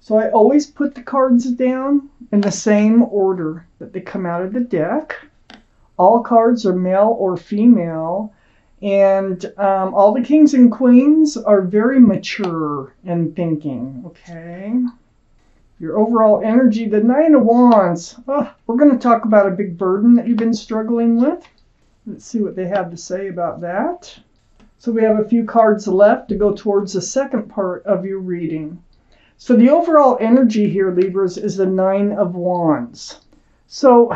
So I always put the cards down in the same order that they come out of the deck. All cards are male or female, and all the kings and queens are very mature in thinking, okay? Your overall energy, the Nine of Wands. Oh, we're going to talk about a big burden that you've been struggling with. Let's see what they have to say about that. So we have a few cards left to go towards the second part of your reading. So the overall energy here, Libras, is the Nine of Wands. So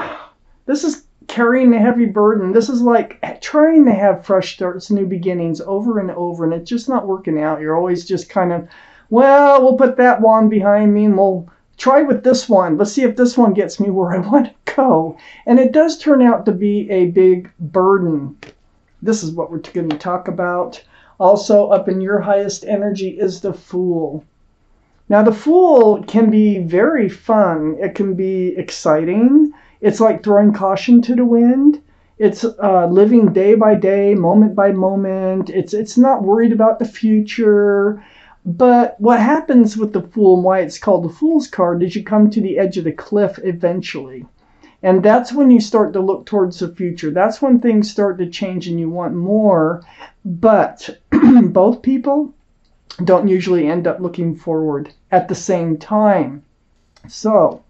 this is carrying a heavy burden. This is like trying to have fresh starts, new beginnings over and over, and it's just not working out. You're always just kind of, well, we'll put that wand behind me and we'll try with this one. Let's see if this one gets me where I want to go. And it does turn out to be a big burden. This is what we're going to talk about. Also, up in your highest energy is the Fool. Now, the Fool can be very fun. It can be exciting. It's like throwing caution to the wind. It's living day by day, moment by moment. It's not worried about the future. But what happens with the Fool and why it's called the Fool's card is you come to the edge of the cliff eventually. And that's when you start to look towards the future. That's when things start to change and you want more. But both people don't usually end up looking forward at the same time. So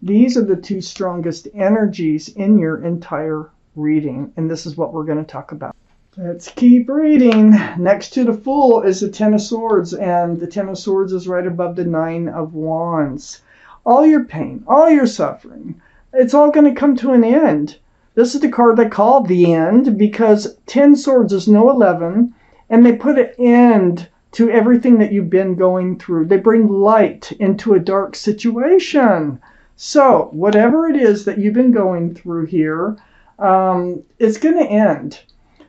these are the two strongest energies in your entire reading. And this is what we're going to talk about. Let's keep reading. Next to the Fool is the Ten of Swords, and the Ten of Swords is right above the Nine of Wands. All your pain, all your suffering, it's all going to come to an end. This is the card they call the end because 10 swords is no 11, and they put an end to everything that you've been going through. They bring light into a dark situation. So whatever it is that you've been going through here, it's going to end.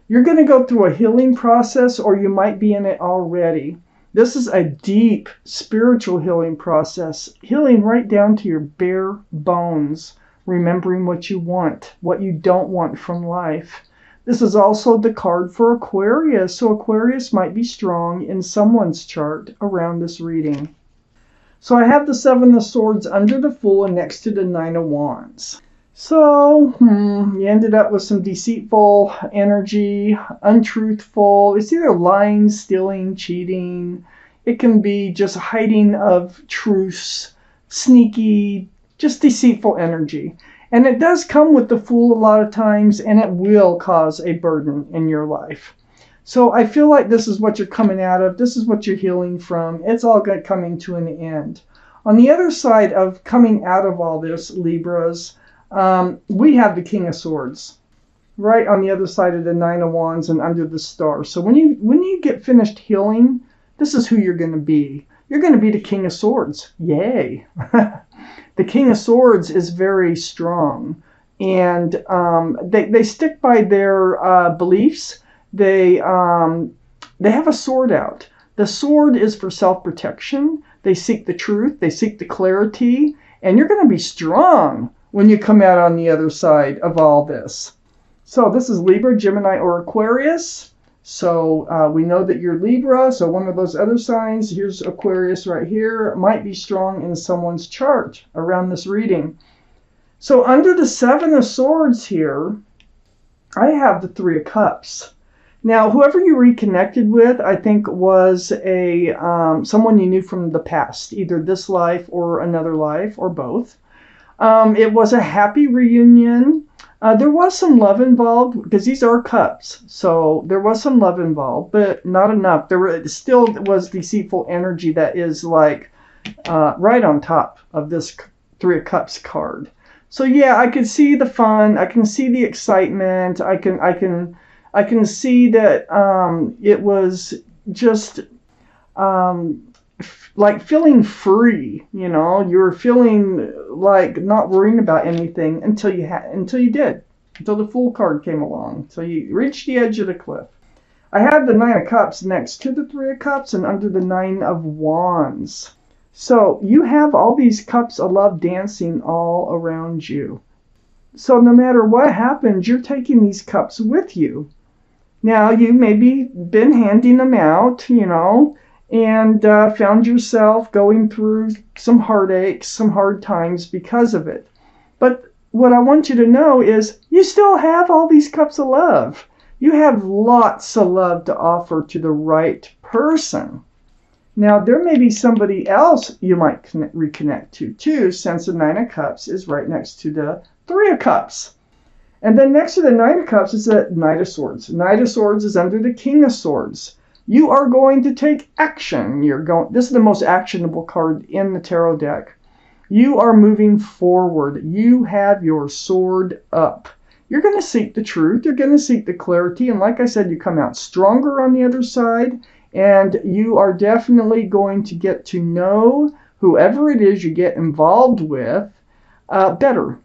You're going to go through a healing process, or you might be in it already. This is a deep spiritual healing process, healing right down to your bare bones, remembering what you want, what you don't want from life. This is also the card for Aquarius, so Aquarius might be strong in someone's chart around this reading. So I have the Seven of Swords under the Fool and next to the Nine of Wands. So, you ended up with some deceitful energy, untruthful. It's either lying, stealing, cheating. It can be just hiding of truths, sneaky, just deceitful energy. And it does come with the Fool a lot of times, and it will cause a burden in your life. So I feel like this is what you're coming out of. This is what you're healing from. It's all coming to an end. On the other side of coming out of all this, Libras, we have the King of Swords right on the other side of the Nine of Wands and under the Star. So when you get finished healing, this is who you're going to be. You're going to be the King of Swords. Yay! The King of Swords is very strong, and they stick by their beliefs. They have a sword out. The sword is for self-protection. They seek the truth. They seek the clarity, and you're going to be strong when you come out on the other side of all this. So this is Libra, Gemini, or Aquarius. So we know that you're Libra, so one of those other signs, here's Aquarius right here, might be strong in someone's chart around this reading. So under the Seven of Swords here, I have the Three of Cups. Now, whoever you reconnected with, I think was someone you knew from the past, either this life or another life, or both. It was a happy reunion. There was some love involved because these are cups. So there was some love involved, but not enough. There still was deceitful energy that is like right on top of this Three of Cups card. So yeah, I can see the fun. I can see the excitement. I can see that it was just like feeling free, you know. You were feeling like not worrying about anything until the Fool card came along. So you reached the edge of the cliff. I have the Nine of Cups next to the Three of Cups and under the Nine of Wands. So you have all these cups of love dancing all around you. So no matter what happens, you're taking these cups with you. Now, you maybe been handing them out, you know, and found yourself going through some heartaches, some hard times because of it. But what I want you to know is you still have all these cups of love. You have lots of love to offer to the right person. Now, there may be somebody else you might reconnect to, too, since the Nine of Cups is right next to the Three of Cups. And then next to the Nine of Cups is the Knight of Swords. Knight of Swords is under the King of Swords. You are going to take action. This is the most actionable card in the tarot deck. You are moving forward. You have your sword up. You're going to seek the truth. You're going to seek the clarity. And like I said, you come out stronger on the other side. And you are definitely going to get to know whoever it is you get involved with better.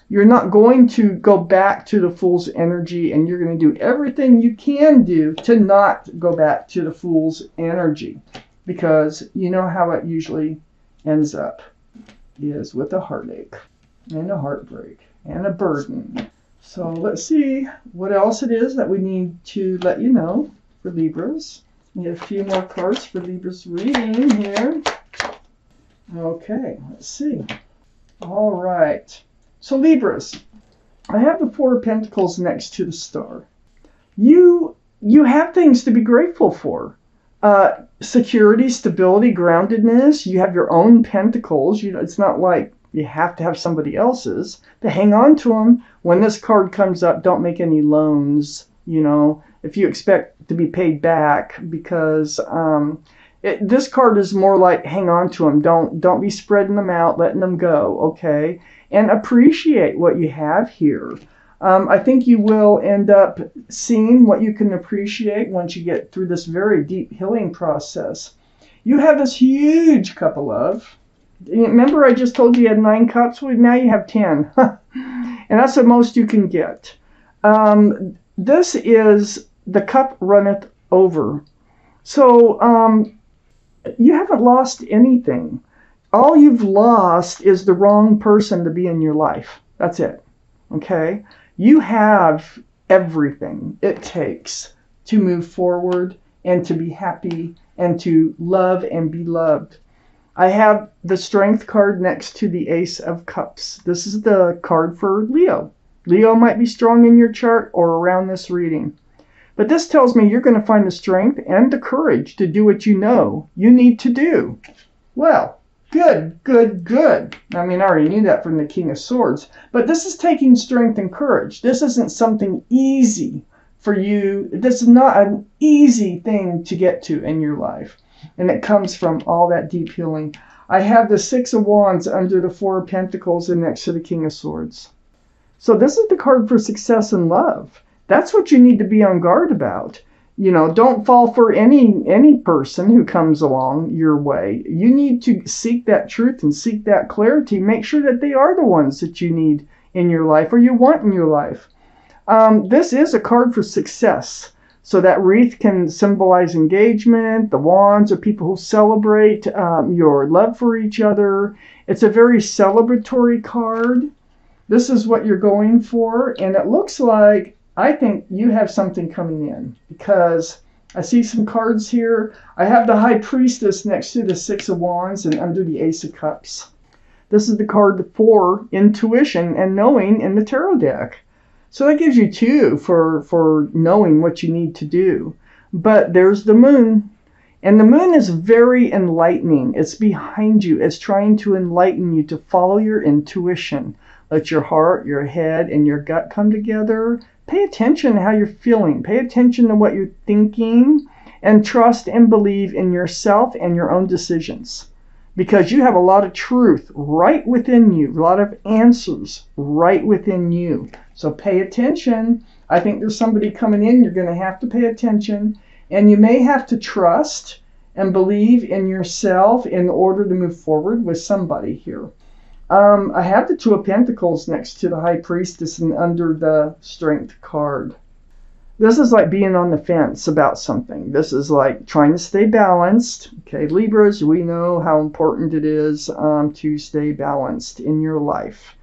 You're not going to go back to the Fool's energy, and you're going to do everything you can do to not go back to the Fool's energy, because you know how it usually ends up is with a heartache and a heartbreak and a burden. So let's see what else it is that we need to let you know for Libras. We get a few more cards for Libra's reading here. Okay, let's see. All right. So Libras, I have the Four of Pentacles next to the Star. You have things to be grateful for. Security, stability, groundedness. You have your own pentacles. It's not like you have to have somebody else's. To hang on to them. When this card comes up, don't make any loans. If you expect to be paid back, because this card is more like hang on to them. Don't be spreading them out, letting them go, okay? And appreciate what you have here. I think you will end up seeing what you can appreciate once you get through this very deep healing process. You have this huge cup of love. Remember I just told you had 9 cups? Well, now you have 10. And that's the most you can get. This is the cup runneth over. So you haven't lost anything. All you've lost is the wrong person to be in your life. That's it. Okay? You have everything it takes to move forward and to be happy and to love and be loved. I have the Strength card next to the Ace of Cups. This is the card for Leo. Leo might be strong in your chart or around this reading. But this tells me you're going to find the strength and the courage to do what you know you need to do. Well, good, good, good. I mean, I already knew that from the King of Swords. But this is taking strength and courage. This isn't something easy for you. This is not an easy thing to get to in your life. And it comes from all that deep healing. I have the Six of Wands under the Four of Pentacles and next to the King of Swords. So this is the card for success and love. That's what you need to be on guard about. Don't fall for any person who comes along your way. You need to seek that truth and seek that clarity. Make sure that they are the ones that you need in your life or you want in your life. This is a card for success. So that wreath can symbolize engagement. The wands are people who celebrate your love for each other. It's a very celebratory card. This is what you're going for. And it looks like, I think you have something coming in, because I see some cards here. I have the High Priestess next to the Six of Wands and under the Ace of Cups. This is the card for intuition and knowing in the tarot deck. So that gives you 2 for knowing what you need to do. But there's the Moon. And the Moon is very enlightening. It's behind you. It's trying to enlighten you to follow your intuition. Let your heart, your head, and your gut come together. Pay attention to how you're feeling. Pay attention to what you're thinking. And trust and believe in yourself and your own decisions. Because you have a lot of truth right within you. A lot of answers right within you. So pay attention. I think there's somebody coming in. You're going to have to pay attention. And you may have to trust and believe in yourself in order to move forward with somebody here. I have the Two of Pentacles next to the High Priestess and under the Strength card. This is like being on the fence about something. This is like trying to stay balanced. Okay, Libras, we know how important it is to stay balanced in your life.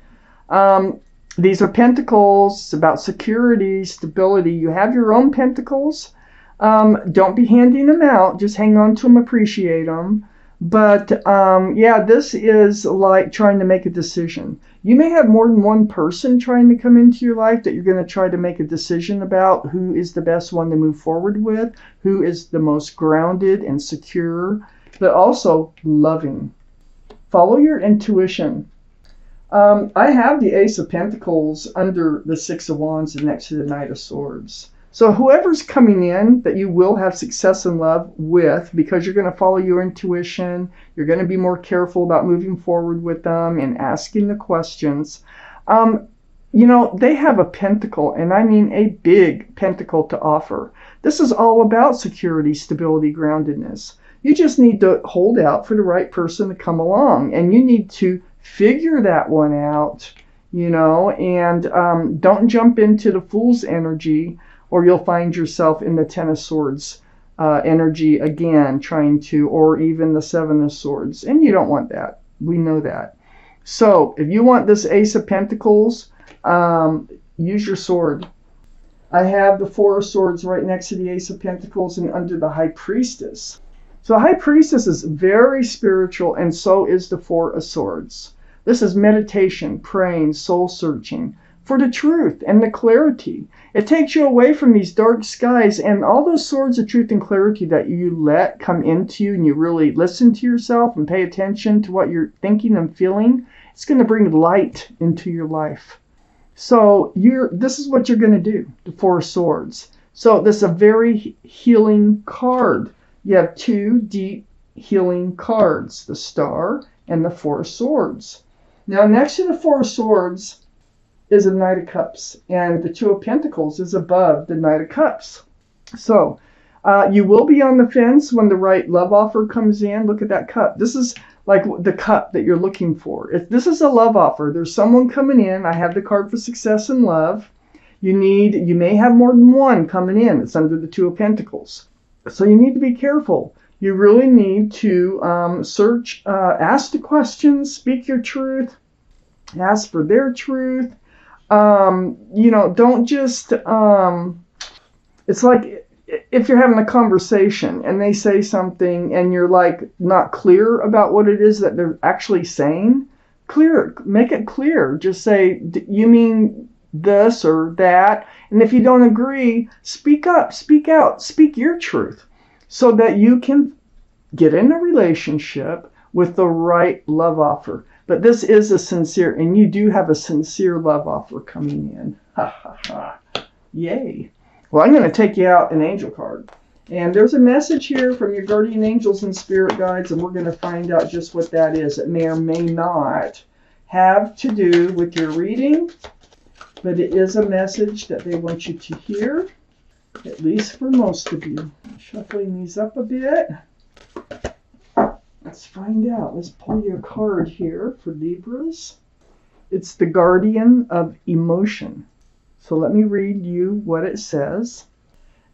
These are pentacles. It's about security, stability. You have your own pentacles. Don't be handing them out. Just hang on to them, appreciate them. But yeah, this is like trying to make a decision. You may have more than one person trying to come into your life that you're going to try to make a decision about who is the best one to move forward with, who is the most grounded and secure, but also loving. Follow your intuition. I have the Ace of Pentacles under the Six of Wands and next to the Knight of Swords. So whoever's coming in that you will have success in love with, because you're going to follow your intuition, you're going to be more careful about moving forward with them and asking the questions. You know, they have a pentacle, and I mean a big pentacle to offer. This is all about security, stability, groundedness. You just need to hold out for the right person to come along, and you need to figure that one out, you know, and don't jump into the Fool's energy, or you'll find yourself in the Ten of Swords energy again, trying to, or even the Seven of Swords. And you don't want that. We know that. So if you want this Ace of Pentacles, use your sword. I have the Four of Swords right next to the Ace of Pentacles and under the High Priestess. So the High Priestess is very spiritual, and so is the Four of Swords. This is meditation, praying, soul searching for the truth and the clarity. It takes you away from these dark skies and all those swords of truth and clarity that you let come into you, and you really listen to yourself and pay attention to what you're thinking and feeling. It's going to bring light into your life. So this is what you're going to do, the Four of Swords. So this is a very healing card. You have two deep healing cards, the Star and the Four of Swords. Now next to the Four of Swords is a Knight of Cups, and the Two of Pentacles is above the Knight of Cups. So you will be on the fence when the right love offer comes in. Look at that cup. This is like the cup that you're looking for. If this is a love offer, there's someone coming in. I have the card for success and love. You may have more than one coming in. It's under the Two of Pentacles. So you need to be careful. You really need to search, ask the questions, speak your truth, ask for their truth. You know, don't just, it's like if you're having a conversation and they say something and you're like not clear about what it is that they're actually saying, make it clear. Just say, you mean this or that? And if you don't agree, speak up, speak out, speak your truth so that you can get in a relationship with the right love offer. But this is a sincere, and you do have a sincere love offer coming in. Ha ha ha. Yay. Well, I'm going to take you out an angel card. And there's a message here from your guardian angels and spirit guides, and we're going to find out just what that is. It may or may not have to do with your reading, but it is a message that they want you to hear, at least for most of you. Shuffling these up a bit. Let's find out. Let's pull your card here for Libras. It's the Guardian of Emotion. So let me read you what it says.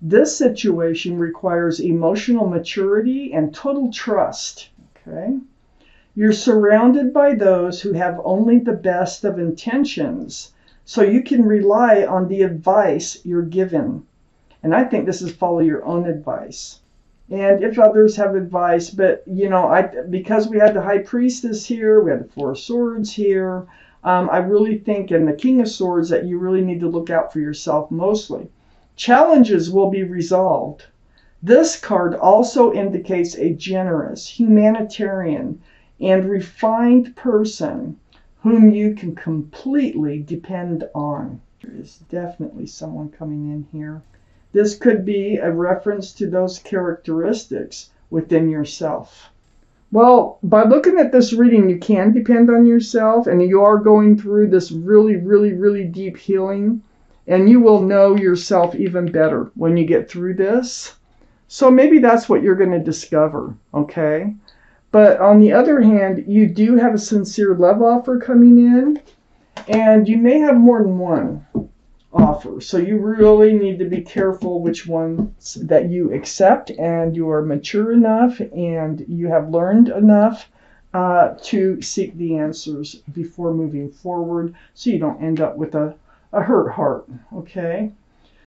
This situation requires emotional maturity and total trust. Okay? You're surrounded by those who have only the best of intentions, so you can rely on the advice you're given. And I think this is follow your own advice. And if others have advice, but you know, because we had the High Priestess here, we had the Four of Swords here, I really think, and the King of Swords, that you really need to look out for yourself mostly. Challenges will be resolved. This card also indicates a generous, humanitarian, and refined person whom you can completely depend on. There is definitely someone coming in here. This could be a reference to those characteristics within yourself. Well, by looking at this reading, you can depend on yourself, and you are going through this really, really, really deep healing, and you will know yourself even better when you get through this. So maybe that's what you're going to discover, okay? But on the other hand, you do have a sincere love offer coming in, and you may have more than one offer. So you really need to be careful which ones that you accept, and you are mature enough and you have learned enough to seek the answers before moving forward, so you don't end up with a hurt heart, okay?